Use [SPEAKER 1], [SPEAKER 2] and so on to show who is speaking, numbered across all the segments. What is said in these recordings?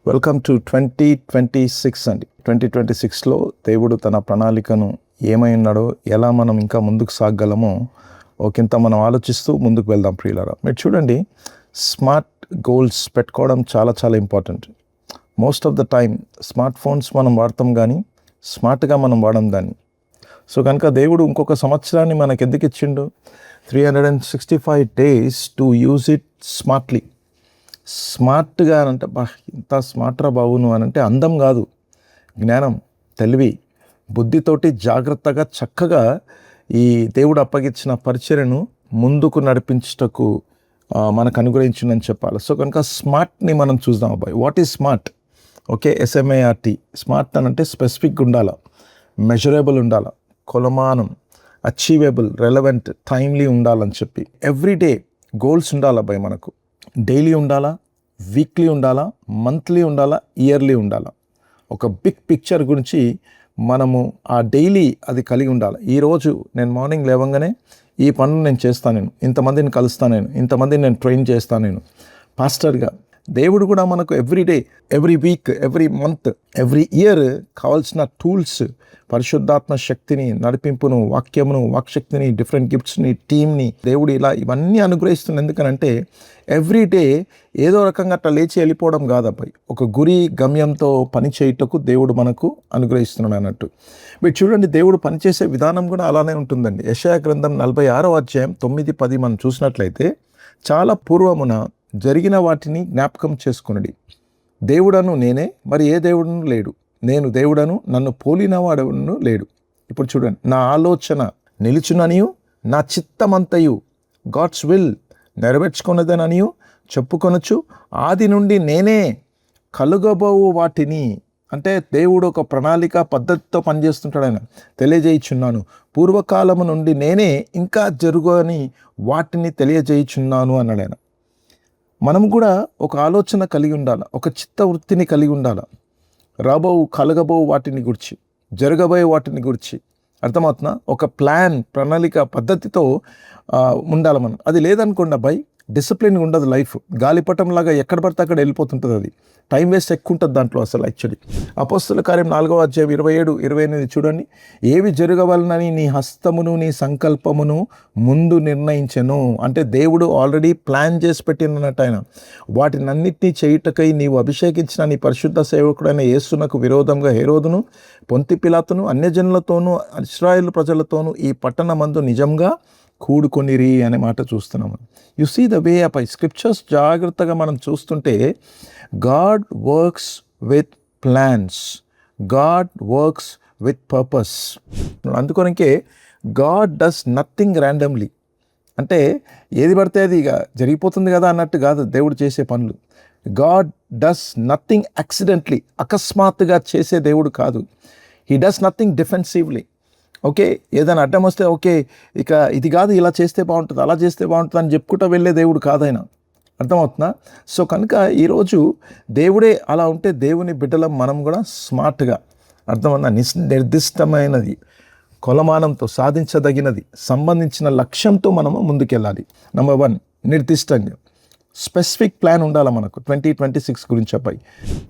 [SPEAKER 1] Welcome to 2026 అండి. 2026లో దేవుడు తన ప్రణాళికను ఏమై ఉన్నాడో, ఎలా మనం ఇంకా ముందుకు సాగగలమో ఒకంత మనం ఆలోచిస్తూ ముందుకు వెళ్దాం ప్రియులారా. మీరు చూడండి, స్మార్ట్ గోల్స్ పెట్టుకోవడం చాలా చాలా important. Most of the time smart phones మనం వాడతాం కానీ స్మార్ట్గా మనం వాడడం దాన్ని. సో కనుక దేవుడు ఇంకొక సంవత్సరాన్ని మనకు ఎందుకు ఇచ్చిండు? 365 days to use it smartly. స్మార్ట్గా అంటే ఇంత స్మార్ట్రా బావును అని అంటే అందం కాదు, జ్ఞానం, తెలివి, బుద్ధితోటి జాగ్రత్తగా చక్కగా ఈ దేవుడు అప్పగించిన పరిచర్యను ముందుకు నడిపించుటకు మనకు అనుగ్రహించిందని చెప్పాలి. సో కనుక స్మార్ట్ని మనం చూద్దాం అబ్బాయి. What is smart? Okay, SMART. Smart అని అంటే స్పెసిఫిక్గా ఉండాలా, మెజరబుల్ ఉండాలా, కొలమానం, అచీవబుల్, రెలవెంట్, టైమ్లీ ఉండాలని చెప్పి. ఎవ్రీడే గోల్స్ ఉండాలి అబ్బాయి మనకు. డైలీ ఉండాలా, వీక్లీ ఉండాలా, మంత్లీ ఉండాలా, ఇయర్లీ ఉండాలా. ఒక బిగ్ పిక్చర్ గురించి మనము ఆ డైలీ అది కలిగి ఉండాలి. ఈరోజు నేను మార్నింగ్ లేవగానే ఈ పనులు నేను చేస్తాను, నేను ఇంతమందిని కలుస్తాను, నేను ఇంతమందిని నేను ట్రైన్ చేస్తాను, నేను పాస్టర్గా. దేవుడు కూడా మనకు everyday, every week, every month, every year కావాల్సిన టూల్స్, పరిశుద్ధాత్మ శక్తిని, నడిపింపును, వాక్యమును, వాక్శక్తిని, డిఫరెంట్ గిఫ్ట్స్ని, టీమ్ని దేవుడు ఇలా ఇవన్నీ అనుగ్రహిస్తుంది. ఎందుకనంటే ఎవ్రీడే ఏదో రకంగా అట్లా లేచి వెళ్ళిపోవడం కాదబ్బాయి. ఒక గురి గమ్యంతో పని చేయుటకు దేవుడు మనకు అనుగ్రహిస్తున్నాడు అన్నట్టు. మీరు చూడండి, దేవుడు పనిచేసే విధానం కూడా అలానే ఉంటుందండి. యెషయా గ్రంథం 46వ అధ్యాయం 9-10 మనం చూసినట్లయితే, చాలా పూర్వమున జరిగిన వాటిని జ్ఞాపకం చేసుకునడి. దేవుడను నేనే, మరి ఏ దేవుడును లేడు. నేను దేవుడను, నన్ను పోలినవాడను లేడు. ఇప్పుడు చూడండి, నా ఆలోచన నిలుచుననియు, నా చిత్తమంతయు గాడ్స్ విల్ నెరవేర్చుకున్నదననియు చెప్పుకొనొచ్చు. ఆది నుండి నేనే కలుగబోవు వాటిని, అంటే దేవుడు ఒక ప్రణాళిక పద్ధతితో పనిచేస్తుంటాడు. ఆయన తెలియజేయుచున్నాను. పూర్వకాలము నుండి నేనే ఇంకా జరుగని వాటిని తెలియజేయుచున్నాను అన్నాడు ఆయన. మనం కూడా ఒక ఆలోచన కలిగి ఉండాలి, ఒక చిత్తవృత్తిని కలిగి ఉండాలి. రాబోవు, కలగబోవు వాటిని గురించి, జరగబోయే వాటిని గురించి అర్థమవుతున్నా, ఒక ప్లాన్, ప్రణాళిక, పద్ధతితో ఉండాలి మనం. అది లేదనుకోండి అబ్బాయి, డిసిప్లిన్ ఉండదు లైఫ్. గాలిపటంలాగా ఎక్కడ పడితే అక్కడ వెళ్ళిపోతుంటుంది. అది టైం వేస్ట్ ఎక్కువ ఉంటుంది దాంట్లో అసలు. యాక్చువల్లీ అపోస్తల కార్యం 4వ అధ్యాయం 27-28 చూడండి. ఏవి జరగవలనని నీ హస్తమును నీ సంకల్పమును ముందు నిర్ణయించెను. అంటే దేవుడు ఆల్రెడీ ప్లాన్ చేసి పెట్టినట్టు ఆయన. వాటినన్నిటినీ చేయుటకై నీవు అభిషేకించిన నీ పరిశుద్ధ సేవకుడైన యేసునకు విరోధంగా హేరోదును, పొంతి పిలాతును, అన్యజనులతోనూ ఇశ్రాయేలు ప్రజలతోనూ ఈ పట్టణమందు నిజంగా కూడుకొనిరి అనే మాట చూస్తున్నాము. You see the way of scriptures జాగ్రత్తగా మనం చూస్తుంటే, God works with plans, God works with purpose. అందుకొనకే గాడ్ డస్ నథింగ్ ర్యాండమ్లీ. అంటే ఏది పడితే అది ఇక జరిగిపోతుంది కదా అన్నట్టు కాదు దేవుడు చేసే పనులు. గాడ్ డస్ నథింగ్ యాక్సిడెంట్లీ, అకస్మాత్తుగా చేసే దేవుడు కాదు. He does nothing defensively. Okay, ఏదైనా అడ్డం వస్తే ఓకే, ఇక ఇది కాదు, ఇలా చేస్తే బాగుంటుంది, అలా చేస్తే బాగుంటుంది అని చెప్పుకుంటూ వెళ్ళే దేవుడు కాదైనా. అర్థమవుతుందా? సో కనుక ఈరోజు దేవుడే అలా ఉంటే దేవుని బిడ్డలం మనం కూడా స్మార్ట్గా, అర్థమవుతుందా, నిర్దిష్టమైనది, కొలమానంతో సాధించదగినది, సంబంధించిన లక్ష్యంతో మనము ముందుకెళ్ళాలి. నెంబర్ 1, నిర్దిష్టంగా స్పెసిఫిక్ ప్లాన్ ఉండాలి మనకు 2026 గురించి అబ్బాయి.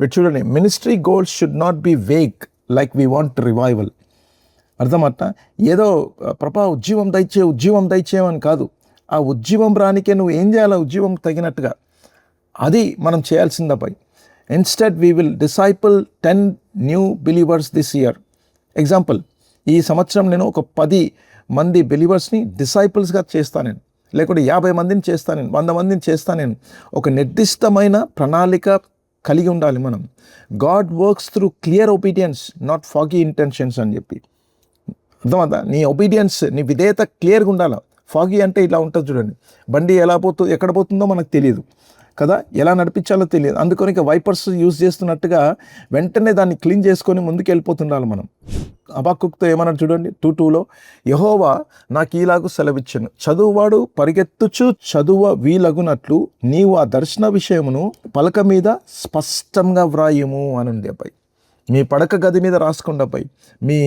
[SPEAKER 1] మీరు చూడండి, ministry goals should not be vague like we want revival. అర్థమవుతా, ఏదో ప్రభా ఉజ్జీవం దయచేయమని కాదు. ఆ ఉజ్జీవం రానికే నువ్వు ఏం చేయాలి, ఉజ్జీవం తగినట్టుగా అది మనం చేయాల్సింది అబ్బాయి. Instead we will disciple 10 new believers this year. Example, ఈ సంవత్సరం నేను ఒక 10 మంది బిలీవర్స్ని డిసైపుల్స్గా చేస్తాను నేను, లేకుంటే 50 మందిని చేస్తాను నేను, 100 మందిని చేస్తాను నేను. ఒక నిర్దిష్టమైన ప్రణాళిక కలిగి ఉండాలి మనం. God works through clear obedience, not foggy intentions అని చెప్పి. అర్థమవుతా, నీ ఒబీడియన్స్, నీ విధేయత క్లియర్గా ఉండాలి. ఫాగీ అంటే ఇలా ఉంటుంది చూడండి, బండి ఎలా పోతుందో, ఎక్కడ పోతుందో మనకు తెలియదు కదా, ఎలా నడిపించాలో తెలియదు. అందుకని వైపర్స్ యూజ్ చేస్తున్నట్టుగా వెంటనే దాన్ని క్లీన్ చేసుకొని ముందుకు వెళ్ళిపోతుండాలి మనం. హబక్కూకుతో ఏమన్నాడు చూడండి, 2:2లో, యెహోవా నాకు ఈలాగు సెలవిచ్చెను, చదువువాడు పరిగెత్తుచు చదువ వీలగునట్లు నీవు ఆ దర్శన విషయమును పలక మీద స్పష్టంగా వ్రాయము అని ఉంది అబ్బాయి. మీ పడక గది మీద రాసుకోండి అబ్బాయి, మీ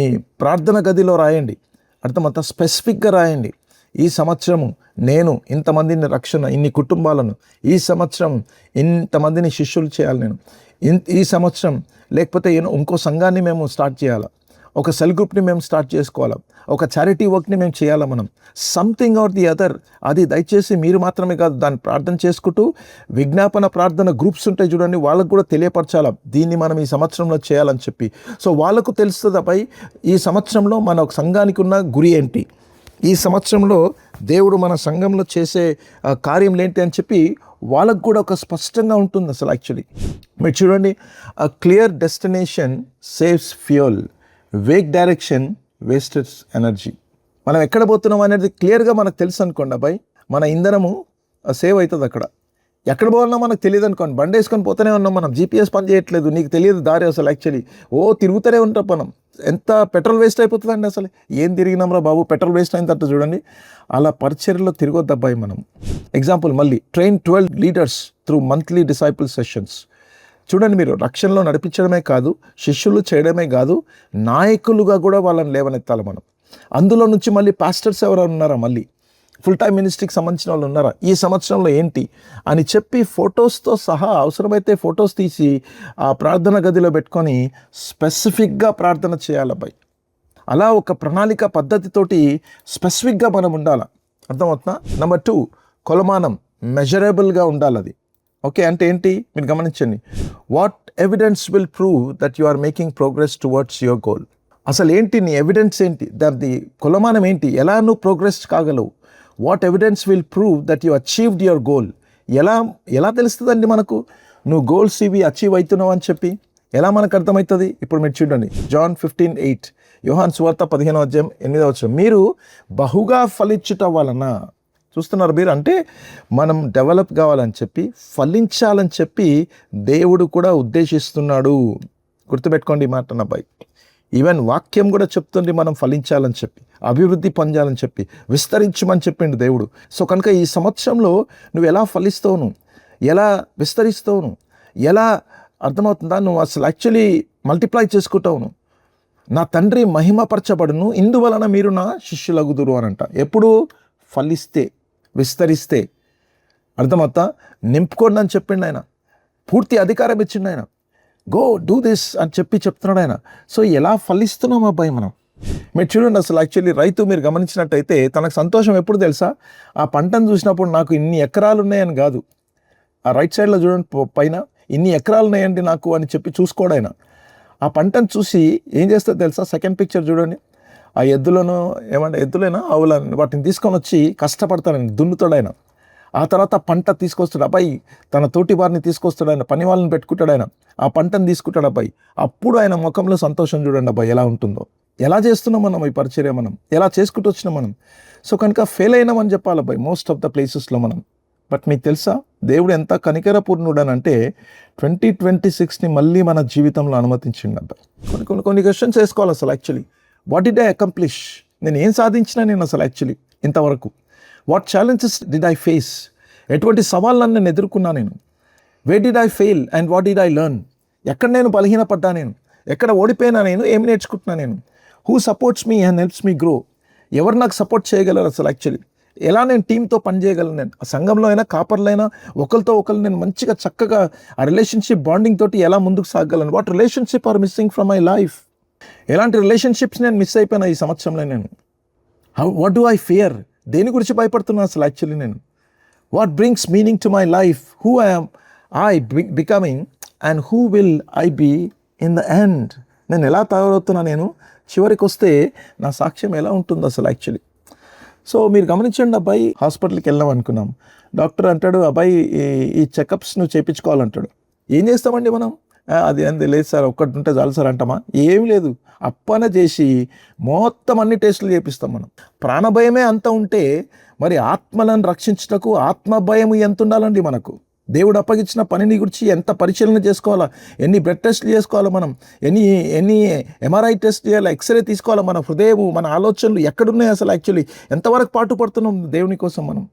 [SPEAKER 1] ప్రార్థన గదిలో రాయండి. అర్థమంతా స్పెసిఫిక్గా రాయండి. ఈ సంవత్సరము నేను ఇంతమందిని రక్షణ, ఇన్ని కుటుంబాలను, ఈ సంవత్సరం ఇంతమందిని శిష్యులు చేయాలి నేను, ఈ సంవత్సరం లేకపోతే ఇంకో సంఘాన్ని మేము స్టార్ట్ చేయాలా, ఒక సెల్ గ్రూప్ని మేము స్టార్ట్ చేసుకోవాలా, ఒక చారిటీ వర్క్ని మేము చేయాలా, మనం సంథింగ్ ఆర్ ది అదర్. అది దయచేసి మీరు మాత్రమే కాదు, దాన్ని ప్రార్థన చేసుకుంటూ విజ్ఞాపన ప్రార్థన గ్రూప్స్ ఉంటాయి చూడండి, వాళ్ళకు కూడా తెలియపరచాలా దీన్ని మనం ఈ సంవత్సరంలో చేయాలని చెప్పి. సో వాళ్ళకు తెలుస్తుంది అబ్బాయి ఈ సంవత్సరంలో మన ఒక సంఘానికి ఉన్న గురి ఏంటి, ఈ సంవత్సరంలో దేవుడు మన సంఘంలో చేసే కార్యం ఏంటి అని చెప్పి వాళ్ళకు కూడా ఒక స్పష్టంగా ఉంటుంది అసలు. యాక్చువల్లీ మీరు చూడండి, clear destination saves fuel, vague direction wastes energy. మనం ఎక్కడ పోతున్నాం అనేది క్లియర్గా మనకు తెలుసు అనుకోండి అబ్బాయి, మన ఇంధనము సేవ్ అవుతుంది. అక్కడ ఎక్కడ పోవాలన్నా మనకు తెలియదు అనుకోండి, బండి వేసుకొని పోతూనే ఉన్నాం మనం, జీపీఎస్ పని చేయట్లేదు, నీకు తెలియదు దారి అసలు. యాక్చువల్లీ తిరుగుతూనే ఉంటాం మనం, ఎంత పెట్రోల్ వేస్ట్ అయిపోతుందండి అసలు. ఏం తిరిగినాంరా బాబు, పెట్రోల్ వేస్ట్ అయిన తర్వాత చూడండి. అలా పరిచర్యలో తిరగొద్దు అబ్బాయి మనం. ఎగ్జాంపుల్ మళ్ళీ train 12 leaders through monthly disciple sessions. చూడండి, మీరు రక్షణలో నడిపించడమే కాదు, శిష్యులు చేయడమే కాదు, నాయకులుగా కూడా వాళ్ళని లేవనెత్తాలి మనం. అందులో నుంచి మళ్ళీ పాస్టర్స్ ఎవరైనా ఉన్నారా, మళ్ళీ ఫుల్ టైం మినిస్ట్రీకి సంబంధించిన వాళ్ళు ఉన్నారా, ఈ సంవత్సరంలో ఏంటి అని చెప్పి ఫొటోస్తో సహా, అవసరమైతే ఫొటోస్ తీసి ఆ ప్రార్థన గదిలో పెట్టుకొని స్పెసిఫిక్గా ప్రార్థన చేయాలి అబ్బాయి. అలా ఒక ప్రణాళిక పద్ధతితోటి స్పెసిఫిక్గా మనం ఉండాలి. అర్థమవుతుందా? నెంబర్ 2, కొలమానం, మెజరబుల్గా ఉండాలి అది. ఓకే అంటే ఏంటి మీరు గమనించండి. What evidence will prove that you are making progress towards your goal. అసలు ఏంటి నీ ఎవిడెన్స్ ఏంటి, దాని కొలమానం ఏంటి, ఎలా నువ్వు ప్రోగ్రెస్ కాగలవు. What evidence will prove that you achieved your goal. ఎలా తెలుస్తుందండి మనకు నువ్వు గోల్స్ ఇవి అచీవ్ అవుతున్నావు అని చెప్పి ఎలా మనకు అర్థమవుతుంది? ఇప్పుడు మీరు చూడండి, జాన్ 15:8, యోహాను సువార్త 15:8, మీరు బహుగా ఫలించుట వలన. చూస్తున్నారు మీరు, అంటే మనం డెవలప్ కావాలని చెప్పి, ఫలించాలని చెప్పి దేవుడు కూడా ఉద్దేశిస్తున్నాడు. గుర్తుపెట్టుకోండి ఈ మాట అబ్బాయి. ఈవెన్ వాక్యం కూడా చెప్తుంది మనం ఫలించాలని చెప్పి, అభివృద్ధి పొందాలని చెప్పి, విస్తరించమని చెప్పిండు దేవుడు. సో కనుక ఈ సంవత్సరంలో నువ్వు ఎలా ఫలిస్తావును, ఎలా విస్తరిస్తావును, ఎలా అర్థమవుతుందా, నువ్వు అసలు యాక్చువల్లీ మల్టిప్లై చేసుకుంటావును. నా తండ్రి మహిమపరచబడును, ఇందువలన మీరు నా శిష్యులగుదురు అనంట. ఎప్పుడు? ఫలిస్తే, విస్తరిస్తే. అర్థమవుతా? నింపుకోండి అని చెప్పిండు ఆయన, పూర్తి అధికారం ఇచ్చిండు ఆయన. గో డూ దిస్ అని చెప్తున్నాడు ఆయన. సో ఎలా ఫలిస్తున్నాం అబ్బాయి మనం. మీరు చూడండి, అసలు యాక్చువల్లీ రైతు మీరు గమనించినట్టయితే తనకు సంతోషం ఎప్పుడు తెలుసా, ఆ పంటను చూసినప్పుడు నాకు ఇన్ని ఎకరాలు ఉన్నాయని కాదు. ఆ రైట్ సైడ్లో చూడండి పైన, ఇన్ని ఎకరాలు ఉన్నాయండి నాకు అని చెప్పి చూసుకోడు ఆయన. ఆ పంటను చూసి ఏం చేస్తాడో తెలుసా? సెకండ్ పిక్చర్ చూడండి, ఆ ఎద్దులను ఎద్దులైనా ఆవులను వాటిని తీసుకొని వచ్చి కష్టపడతాడని దున్నుతాడు ఆయన. ఆ తర్వాత పంట తీసుకొస్తాడు అబ్బాయి, తన తోటి వారిని తీసుకొస్తాడు ఆయన, పని వాళ్ళని పెట్టుకుంటాడు ఆయన, ఆ పంటను తీసుకుంటాడు అబ్బాయి. అప్పుడు ఆయన ముఖంలో సంతోషం చూడండి అబ్బాయి ఎలా ఉంటుందో. ఎలా చేస్తున్నాం మనం ఈ పరిచర్య, మనం ఎలా చేసుకుంటూ వచ్చినాం మనం. సో కనుక ఫెయిల్ అయినామని చెప్పాలి అబ్బాయి మోస్ట్ ఆఫ్ ద ప్లేసెస్లో మనం. బట్ మీకు తెలుసా దేవుడు ఎంత కనికరపూర్ణుడనంటే 2026ని మళ్ళీ మన జీవితంలో అనుమతించిండు అబ్బాయి. కొన్ని క్వశ్చన్స్ వేసుకోవాలి అసలు. Actually what did I accomplish, నేను ఏం సాధించినా నేను అసలు యాక్చువల్లీ ఇంతవరకు. What challenges did I face, ఎటువంటి సవాళ్ళను నేను ఎదుర్కొన్నా నేను. Where did I fail and what did I learn, ఎక్కడ నేను బలహీనపడ్డా నేను, ఎక్కడ ఓడిపోయినా నేను, ఏమి నేర్చుకుంటున్నా నేను. Who supports me and helps me grow, ఎవరు నాకు సపోర్ట్ చేయగలరు అసలు యాక్చువల్లీ. ఎలా నేను టీంతో పనిచేయగలను, నేను ఆ సంఘంలో అయినా కాపర్లో అయినా ఒకరితో ఒకరు నేను మంచిగా చక్కగా ఆ రిలేషన్షిప్ బాండింగ్ తోటి ఎలా ముందుకు సాగలను. What relationship are missing from my life, ఎలాంటి రిలేషన్షిప్స్ నేను మిస్ అయిపోయినా ఈ సంవత్సరంలో నేను. వాట్ డూ ఐ ఫియర్, దేని గురించి భయపడుతున్నా అసలు యాక్చువల్లీ నేను. What brings meaning to my life, who I becoming and who will I be in the end. నేను ఎలా తయారవుతున్నా, నేను చివరికి వస్తే నా సాక్ష్యం ఎలా ఉంటుందో అసలు యాక్చువల్లీ. సో మీరు గమనించండి అబ్బాయి, హాస్పిటల్కి వెళ్ళాం అనుకున్నాం, డాక్టర్ అంటాడు అబ్బాయి ఈ చెకప్స్ నువ్వు చేయించుకోవాలంటాడు. ఏం చేస్తామండి మనం, అది అంది లేదు సార్, ఒక్కటి ఉంటే చాలు సార్ అంటామా? ఏం లేదు, అప్పన చేసి మొత్తం అన్ని టెస్టులు చేపిస్తాం మనం. ప్రాణభయమే అంత ఉంటే మరి ఆత్మలను రక్షించటకు ఆత్మభయం ఎంత ఉండాలండి మనకు. దేవుడు అప్పగించిన పనిని గురించి ఎంత పరిశీలన చేసుకోవాలా, ఎన్ని బ్లడ్ టెస్ట్లు చేసుకోవాలా మనం, ఎన్ని ఎంఆర్ఐ టెస్ట్ చేయాలా, ఎక్స్రే తీసుకోవాలా, మన హృదయము మన ఆలోచనలు ఎక్కడున్నాయి అసలు యాక్చువల్లీ, ఎంతవరకు పాటు పడుతున్నాం దేవుని కోసం మనం.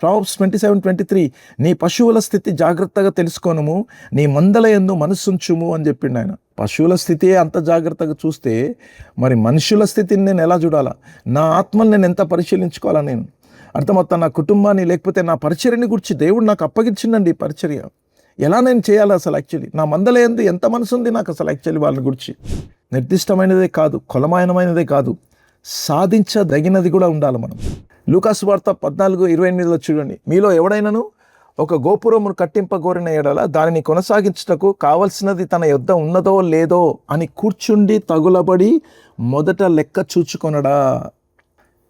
[SPEAKER 1] Proverbs 27:23, నీ పశువుల స్థితి జాగ్రత్తగా తెలుసుకోనుము, నీ మందల యందు మనస్సుంచుము అని చెప్పిండు ఆయన. పశువుల స్థితి అంత జాగ్రత్తగా చూస్తే మరి మనుషుల స్థితిని నేను ఎలా చూడాలా, నా ఆత్మను నేను ఎంత పరిశీలించుకోవాలా నేను. అర్థమవుతా, నా కుటుంబాన్ని లేకపోతే నా పరిచర్యని గురించి దేవుడు నాకు అప్పగించిండండి. పరిచర్య ఎలా నేను చేయాలి అసలు యాక్చువల్లీ? నా మందలేంది ఎంత మనసు ఉంది నాకు అసలు యాక్చువల్లీ వాళ్ళని గురించి. నిర్దిష్టమైనదే కాదు, కొలమానమైనదే కాదు, సాధించదగినది కూడా ఉండాలి మనం. లూకాసు వార్త 14:28 చూడండి, మీలో ఎవడైనాను ఒక గోపురమును కట్టింపగోరిన ఎడల దానిని కొనసాగించుటకు కావలసినది తన యొద్ద ఉన్నదో లేదో అని కూర్చుండి తగులబడి మొదట లెక్క చూచుకొనడా.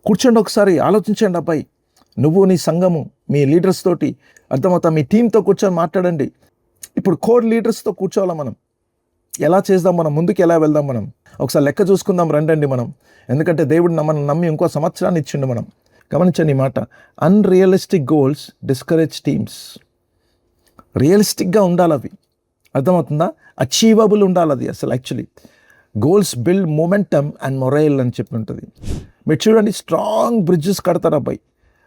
[SPEAKER 1] కూర్చోండి, ఒకసారి ఆలోచించండి అబ్బాయి. నువ్వు నీ సంఘము మీ లీడర్స్ తోటి అర్థమవుతా, మీ టీంతో కూర్చొని మాట్లాడండి. ఇప్పుడు కోర్ లీడర్స్తో కూర్చోవాలా మనం. ఎలా చేద్దాం మనం, ముందుకు ఎలా వెళ్దాం మనం, ఒకసారి లెక్క చూసుకుందాం రండి మనం. ఎందుకంటే దేవుడు మనం నమ్మి ఇంకో సంవత్సరాన్ని ఇచ్చిండు మనం. గమనించండి ఈ మాట, అన్రియలిస్టిక్ గోల్స్ డిస్కరేజ్ టీమ్స్. రియలిస్టిక్గా ఉండాలి అవి, అర్థమవుతుందా? అచీవబుల్ ఉండాలి అది అసలు actually. Goals build momentum and morale అని చెప్పి ఉంటుంది. మీరు చూడండి, స్ట్రాంగ్ బ్రిడ్జెస్ కడతారు అబ్బాయి.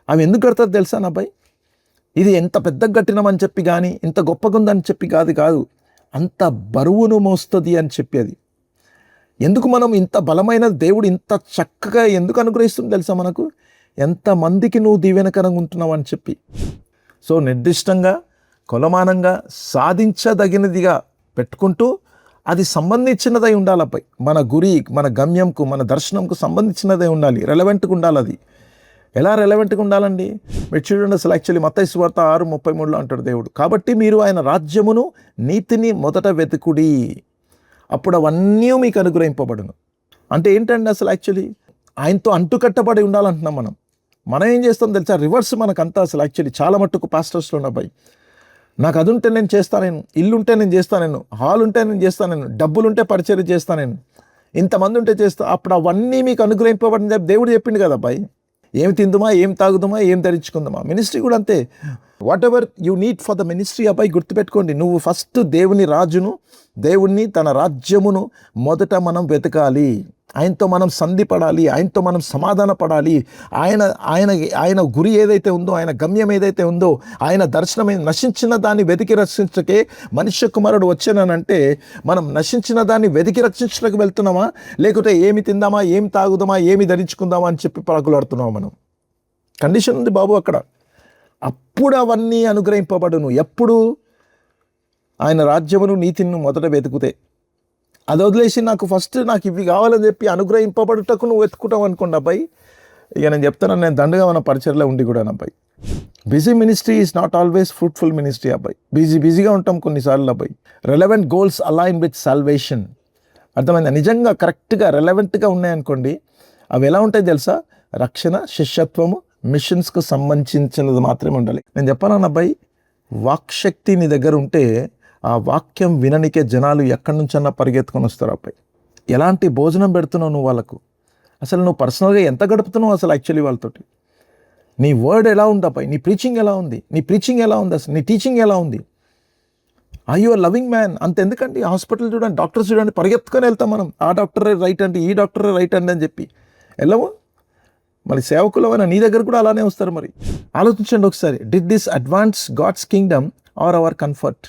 [SPEAKER 1] అవి ఎందుకు కడతారు తెలుసా నా అబ్బాయి? ఇది ఎంత పెద్దగా కట్టినామని చెప్పి కానీ, ఇంత గొప్పగా ఉందని చెప్పి కాదు, అంత బరువును మోస్తుంది అని చెప్పి. అది ఎందుకు మనం ఇంత బలమైన దేవుడు ఇంత చక్కగా ఎందుకు అనుగ్రహిస్తుంది తెలుసా మనకు? ఎంతమందికి నువ్వు దీవెనకరంగా ఉంటున్నావు అని చెప్పి. సో నిర్దిష్టంగా, కొలమానంగా, సాధించదగినదిగా పెట్టుకుంటూ అది సంబంధించినదై ఉండాలి అబ్బాయి. మన గురి, మన గమ్యంకు, మన దర్శనంకు సంబంధించినదై ఉండాలి, రెలవెంట్గా ఉండాలి. అది ఎలా రెలవెంట్గా ఉండాలండి? మీరు చూడండి అసలు యాక్చువల్లీ మత్తయి సువార్త 6:33 అంటాడు దేవుడు, కాబట్టి మీరు ఆయన రాజ్యమును నీతిని మొదట వెతుకుడి, అప్పుడు అవన్నీ మీకు అనుగ్రహింపబడును. అంటే ఏంటండి అసలు యాక్చువల్లీ? ఆయనతో అంటుకట్టబడి ఉండాలంటున్నాం మనం. మనం ఏం చేస్తాం తెలుసా? రివర్స్ మనకంతా అసలు యాక్చువల్లీ. చాలా మట్టుకు పాస్టర్స్లో ఉన్న అబ్బాయి, నాకు అది ఉంటే నేను చేస్తాను, నేను ఇల్లు ఉంటే నేను చేస్తాను, నేను హాల్ ఉంటే నేను చేస్తాను, నేను డబ్బులుంటే పరిచర్య చేస్తాను, నేను ఇంతమంది ఉంటే చేస్తా, అప్పుడు అవన్నీ మీకు అనుగ్రహింపబడింది దేవుడు చెప్పిండు కదా అబ్బాయి. ఏం తిందుమా, ఏం తాగుదామా, ఏం ధరించుకుందామా. మినిస్ట్రీ కూడా అంతే. What ever you need for the ministry అబ్బాయి, గుర్తుపెట్టుకోండి. నువ్వు ఫస్ట్ దేవుని రాజును, దేవుణ్ణి, తన రాజ్యమును మొదట మనం వెతకాలి. ఆయనతో మనం సంధిపడాలి, ఆయనతో మనం సమాధాన పడాలి. ఆయన గురి ఏదైతే ఉందో, ఆయన గమ్యం ఏదైతే ఉందో, ఆయన దర్శనం నశించిన దాన్ని వెతికి రక్షించకే మనుష్య కుమారుడు వచ్చానంటే, మనం నశించిన దాన్ని వెతికి రక్షించడానికి వెళ్తున్నామా, లేకపోతే ఏమి తిందామా, ఏం తాగుదామా, ఏమి ధరించుకుందామా అని చెప్పి పరుగులాడుతున్నామా మనం? కండిషన్ ఉంది బాబు అక్కడ. అప్పుడు అవన్నీ అనుగ్రహింపబడును. ఎప్పుడు? ఆయన రాజ్యమును నీతిని మొదట వెతుకుతే. అది వదిలేసి నాకు ఇవి కావాలని చెప్పి అనుగ్రహింపబడుటకు నువ్వు వెతుకుంటావు అనుకోండి అబ్బాయి. ఇక నేను చెప్తాను, నేను దండగా మన పరిచయలో ఉండి కూడా అబ్బాయి, busy ministry is not always fruitful ministry అబ్బాయి. బిజీగా ఉంటాం కొన్నిసార్లు అబ్బాయి. Relevant goals align with salvation. అర్థమైందా? నిజంగా కరెక్ట్గా రెలవెంట్గా ఉన్నాయనుకోండి, అవి ఎలా ఉంటాయి తెలుసా? రక్షణ, శిష్యత్వము, మిషన్స్కు సంబంధించినది మాత్రమే ఉండాలి. నేను చెప్పాను అబ్బాయి, వాక్శక్తి నీ దగ్గర ఉంటే ఆ వాక్యం విననికే జనాలు ఎక్కడి నుంచన్నా పరిగెత్తుకొని వస్తారు అబ్బాయి. ఎలాంటి భోజనం పెడుతున్నావు నువ్వు వాళ్ళకు? అసలు నువ్వు పర్సనల్గా ఎంత గడుపుతున్నావు అసలు యాక్చువల్లీ వాళ్ళతోటి? నీ వర్డ్ ఎలా ఉంది అబ్బాయి? నీ ప్రీచింగ్ ఎలా ఉంది? అసలు నీ టీచింగ్ ఎలా ఉంది? Are you loving man? అంతెందుకండి, హాస్పిటల్ చూడండి, డాక్టర్స్ చూడండి, పరిగెత్తుకొని వెళ్తాం మనం. ఆ డాక్టరే రైట్ అండి, ఈ డాక్టరే రైట్ అండి అని చెప్పి వెళ్ళము. మరి సేవకులమైన నీ దగ్గర కూడా అలానే వస్తారు. మరి ఆలోచించండి ఒకసారి. Did this advance God's kingdom or our comfort?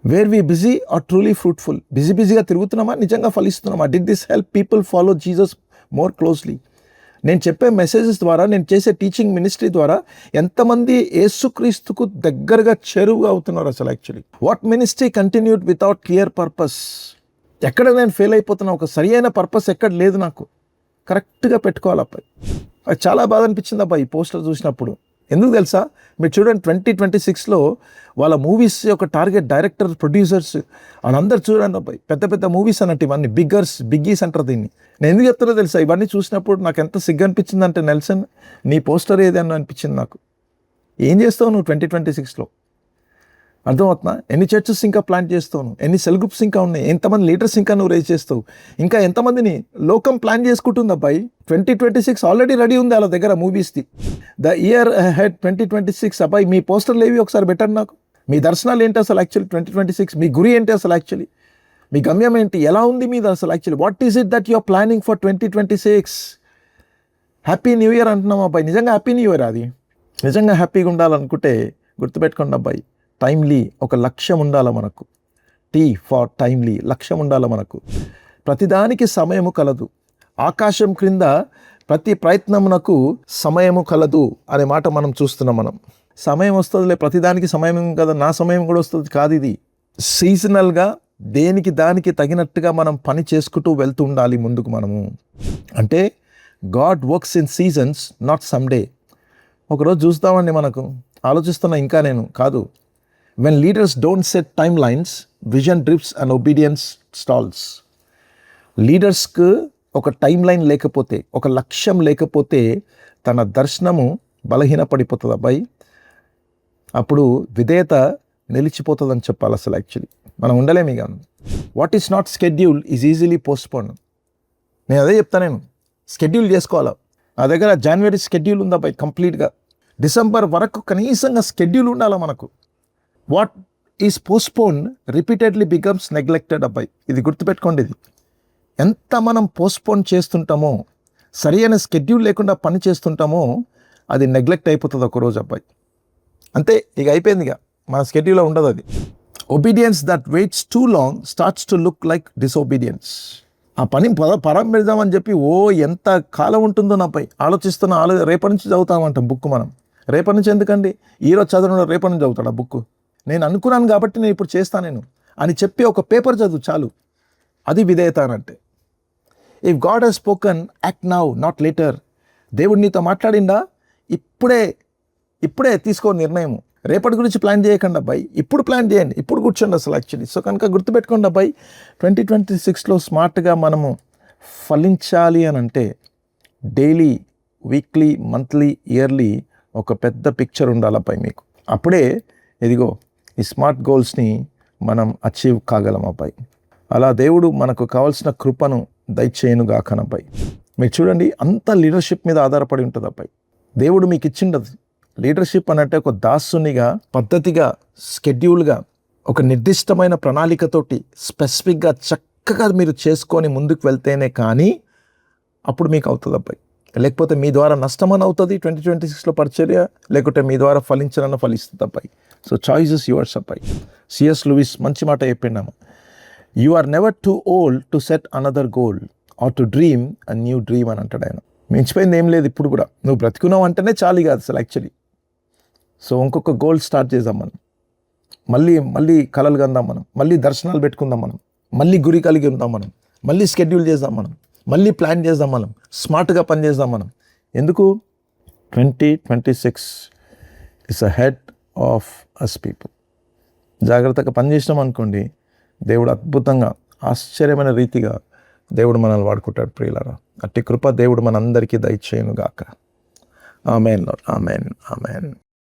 [SPEAKER 1] Were we busy or truly fruitful? బిజీగా తిరుగుతున్నామా, నిజంగా ఫలిస్తున్నామా? Did this help people follow Jesus more closely? నేను చెప్పే మెసేజెస్ ద్వారా, నేను చేసే టీచింగ్ మినిస్ట్రీ ద్వారా ఎంతమంది యేసుక్రీస్తుకు దగ్గరగా చేరువుగా అవుతున్నారు అసలు actually? What ministry continued without clear purpose? ఎక్కడ నేను ఫెయిల్ అయిపోతున్నా, ఒక సరి అయిన పర్పస్ ఎక్కడ లేదు నాకు. కరెక్ట్గా పెట్టుకోవాలి అబ్బాయి. అది చాలా బాధ అనిపించింది అబ్బాయి ఈ పోస్టర్ చూసినప్పుడు. ఎందుకు తెలుసా? మీరు చూడండి 2026లో వాళ్ళ మూవీస్ యొక్క టార్గెట్ డైరెక్టర్, ప్రొడ్యూసర్స్ వాళ్ళందరూ చూడండి అబ్బాయి, పెద్ద మూవీస్ అన్నట్టు ఇవన్నీ బిగ్గీస్ అంటారు దీన్ని. నేను ఎందుకు చెప్తానో తెలుసా? ఇవన్నీ చూసినప్పుడు నాకు ఎంత సిగ్గు అనిపించింది అంటే, నెల్సన్ నీ పోస్టర్ ఏదన్నా అనిపించింది నాకు. ఏం చేస్తావు నువ్వు 2026లో? అర్థమవుతున్నా? ఎన్ని చర్చెస్ ఇంకా ప్లాన్ చేస్తావు నువ్వు? ఎన్ని సెల్ గ్రూప్స్ ఇంకా ఉన్నాయి? ఎంతమంది లీడర్స్ ఇంకా నువ్వు రేజ్ చేస్తావు? ఇంకా ఎంతమందిని లోకం ప్లాన్ చేసుకుంటుంది అబ్బాయి? 2026 ఆల్రెడీ రెడీ ఉంది వాళ్ళ దగ్గర మూవీస్ది. ద ఇయర్ హెడ్ 2026 అబ్బాయి. మీ పోస్టర్లు ఏవి ఒకసారి పెట్టండి నాకు. మీ దర్శనాలు ఏంటి అసలు యాక్చువల్లీ 2026? మీ గురి ఏంటి అసలు యాక్చువల్లీ? మీ గమ్యం ఏంటి? ఎలా ఉంది మీద అసలు actually? What is it that you are planning for 2026? Happy new year అంటున్నాం అబ్బాయి. నిజంగా హ్యాపీ న్యూ ఇయర్ అది. నిజంగా హ్యాపీగా ఉండాలనుకుంటే గుర్తుపెట్టుకోండి అబ్బాయి, టైమ్లీ ఒక లక్ష్యం ఉండాలి మనకు. టీ ఫర్ టైమ్లీ, లక్ష్యం ఉండాలి మనకు. ప్రతిదానికి సమయము కలదు, ఆకాశం క్రింద ప్రతి ప్రయత్నమునకు సమయము కలదు అనే మాట మనం చూస్తున్నాం మనం. సమయం వస్తుందిలే, ప్రతిదానికి సమయం కదా, నా సమయం కూడా వస్తుంది కాదు. ఇది సీజనల్గా దేనికి దానికి తగినట్టుగా మనం పని చేసుకుంటూ వెళ్తూ ఉండాలి ముందుకు మనము. అంటే God works in seasons, not someday. ఒకరోజు చూస్తామండి, మనకు ఆలోచిస్తున్నా ఇంకా నేను కాదు. When leaders don't set timelines, vision drips and obedience stalls. లీడర్స్కు ఒక టైం లైన్ లేకపోతే, ఒక లక్ష్యం లేకపోతే తన దర్శనము బలహీనపడిపోతుంది అబ్బాయి. అప్పుడు విధేయత నిలిచిపోతుందని చెప్పాలి. అసలు యాక్చువల్లీ మనం ఉండలేము. ఇక what is not schedule is easily postpone. నేను అదే చెప్తాను, నేను స్కెడ్యూల్ చేసుకోవాలా. నా దగ్గర జనవరి స్కెడ్యూల్ ఉంది అబ్బాయి, కంప్లీట్గా డిసెంబర్ వరకు కనీసంగా స్కెడ్యూల్ ఉండాలా మనకు. What is postpone repeatedly becomes neglected అబ్బాయి. ఇది గుర్తుపెట్టుకోండి. ఇది ఎంత మనం పోస్ట్పోన్ చేస్తుంటామో, సరి అయిన స్కెడ్యూల్ లేకుండా పని చేస్తుంటామో, అది నెగ్లెక్ట్ అయిపోతుంది ఒకరోజు అబ్బాయి. అంతే, ఇక అయిపోయింది. ఇక మన స్కెడ్యూల్లో ఉండదు అది. Obedience that weights two long starts to look like disobedience. ఆ పని పరం పెడదామని చెప్పి ఎంత కాలం ఉంటుందో నాపై ఆలోచిస్తున్నా. రేపటి నుంచి చదువుతామంటాం బుక్ మనం. రేపటి నుంచి ఎందుకండి, ఈరోజు చదవడం రేపటి నుంచి చదువుతాడు ఆ బుక్. నేను అనుకున్నాను కాబట్టి నేను ఇప్పుడు చేస్తాను నేను అని చెప్పి ఒక పేపర్ చదువు చాలు. అది విధేయత అనంటే. If God has spoken, act now, not later. దేవుడు నీతో మాట్లాడిందా, ఇప్పుడే తీసుకో నిర్ణయం. రేపటి గురించి ప్లాన్ చేయకండి అబ్బాయి, ఇప్పుడు ప్లాన్ చేయండి, ఇప్పుడు కూర్చోండి అసలు యాక్చువల్లీ. సో కనుక గుర్తుపెట్టుకోండి అబ్బాయి, 2026లో స్మార్ట్గా మనము ఫలించాలి అని అంటే డైలీ, వీక్లీ, మంత్లీ, ఇయర్లీ ఒక పెద్ద పిక్చర్ ఉండాలి అబ్బాయి మీకు. అప్పుడే ఇదిగో ఈ స్మార్ట్ గోల్స్ని మనం అచీవ్ కాగలం అబ్బాయి. అలా దేవుడు మనకు కావాల్సిన కృపను దయచేయనుగాకనబ్బాయి. మీరు చూడండి, అంత లీడర్షిప్ మీద ఆధారపడి ఉంటుంది అబ్బాయి. దేవుడు మీకు ఇచ్చిండదు. లీడర్షిప్ అనంటే ఒక దాసునిగా, పద్ధతిగా, స్కెడ్యూల్గా, ఒక నిర్దిష్టమైన ప్రణాళికతోటి స్పెసిఫిక్గా చక్కగా మీరు చేసుకొని ముందుకు వెళ్తేనే కానీ అప్పుడు మీకు అవుతుంది అబ్బాయి. లేకపోతే మీ ద్వారా నష్టమని అవుతుంది 2026లో పరిచర్య, లేకుంటే మీ ద్వారా ఫలించాలన్న ఫలిస్తుంది అబ్బాయి. సో చాయిసెస్ యువర్స్ అబ్బాయి. సిఎస్ లూయిస్ మంచి మాట చెప్పిండాము, you are never too old to set another goal or to dream a new dream అని అంటాడు ఆయన. మించిపోయింది ఏం లేదు. ఇప్పుడు కూడా నువ్వు బ్రతికున్నావు అంటేనే చాలు కాదు అసలు యాక్చువల్లీ. సో ఇంకొక గోల్ స్టార్ట్ చేద్దాం మనం. మళ్ళీ కలలు కందాం మనం, మళ్ళీ దర్శనాలు పెట్టుకుందాం మనం, మళ్ళీ గురి కలిగి ఉందాం మనం, మళ్ళీ స్కెడ్యూల్ చేద్దాం మనం, మళ్ళీ ప్లాన్ చేద్దాం మనం, స్మార్ట్గా పని చేద్దాం మనం. ఎందుకు 2026 is ahead of us people. జాగ్రత్తగా పనిచేసినాం అనుకోండి, దేవుడు అద్భుతంగా, ఆశ్చర్యమైన రీతిగా దేవుడు మనల్ని వాడుకుంటాడు ప్రియులారా. అట్టి కృప దేవుడు మనందరికీ దయచేయునుగాక. ఆమేన్ లార్డ్, ఆమేన్, ఆమేన్.